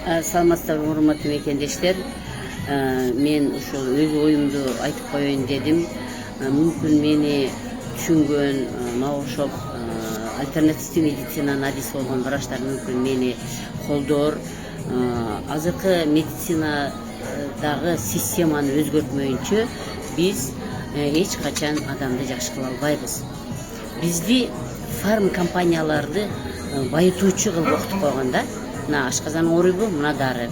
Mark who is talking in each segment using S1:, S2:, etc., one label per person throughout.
S1: Саламатсыздарбы урматтуу мекендештер. Мен ушул өз оюмду айтып коеюн дедим. Мүмкүн мени түшүнгөн, мага окшоп альтернативдүү медицинанын адиси болгон врачтар мүмкүн мени колдоор. Азыркы медицинадагы системаны өзгөртмөйүнчө биз эч качан адамды жакшы кыла албайбыз. Бизди фарм компанияларды байытуучу кылып окутуп койгон да. Мына ашказаның ооруйбу, мына дары.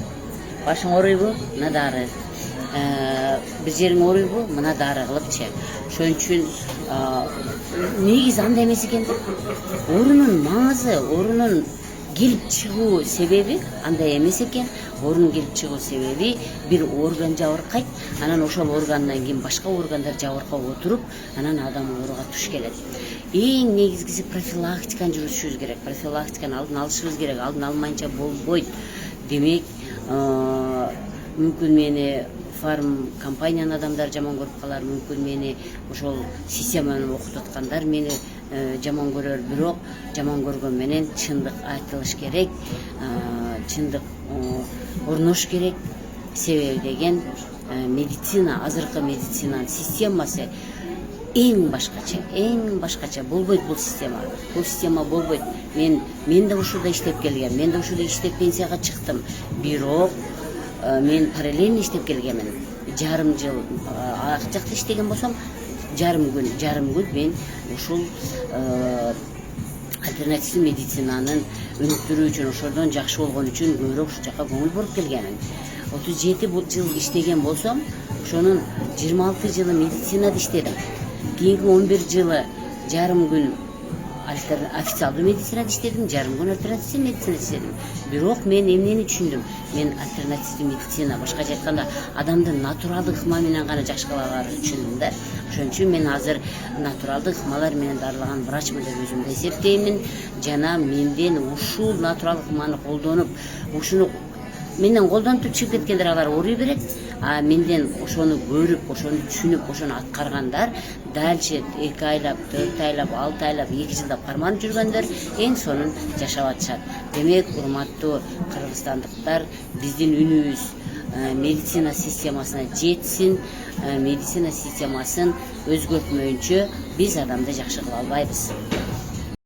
S1: Башың ооруйбу, мына дары. Бир жериң ооруйбу, мына дары кылыпчы. Ошон үчүн негизи андай эмес экен да. Оорунун маңызы, оорунун келип чыгуу себеби андай эмес экен. Оорунун келип чыгуу себеби бир орган жабыркайт, анан ошол органдан кийин башка органдар жабыркап отуруп, анан адам ооруга туш келет. Эң негизгиси профилактиканы жүргүзүшүбүз керек. Профилактиканы алдын алышыбыз керек. Алдын алмайынча болбойт. Демек, мүмкүн мени фарм компаниянын адамдары жаман көрүп калар, мүмкүн мени ошол системаны окутуп аткандар мени жаман көрөр, бирок жаман көргөн менен чындык айтылыш керек, чындык орнош керек. Себеби деген медицина, азыркы медицинанын системасы эң башкача болбойт бул система. Бул система болбойт. Мен да ушурда иштеп келгем. Мен да ушурда иштеп пенсияга чыктым. Бирок мен параллельно иштеп келгенмин. Жарым жыл ак жакта иштеген болсом, жарым күн мен ушул альтернативдүү медицинанын өнүктүрүү үчүн, ошодон жакшы болгон үчүн көбүрөөк ушул жака көңүл буруп келгенмин. 37 жыл иштеген болсом, ошонун 26 жылы медицинада иштедим. Кийинки 11 жылы жарым күн официалдуу медицинада иштедим, жарым күн альтернативдүү медицинада иштедим. Бирок мен эмнени түшүндүм? Мен альтернативдүү медицина, башкача айтканда, адамдын натуралдык ыкма менен гана жакшы кыла аларын түшүндүм да. Ошон үчүн мен азыр натуралдык ыкмалар менен дарылаган врачмын деп өзүмдү эсептеймин. Жана менден ушул натуралдык ыкманы колдонуп, ушуну менден колдонуп чыгып кеткендер алар ооруй берет. А менден ошону көрүп, ошону түшүнүп, ошону аткаргандар дальше 2 айлап, 4 айлап, 6 айлап, 2 жылдап карманып жүргөндөр эң сонун жашап атышат. Демек, урматтуу кыргызстандыктар, биздин үнүбүз медицина системасына жетсин. Медицина системасын өзгөртмөйүнчө биз адамды жакшы кыла албайбыз.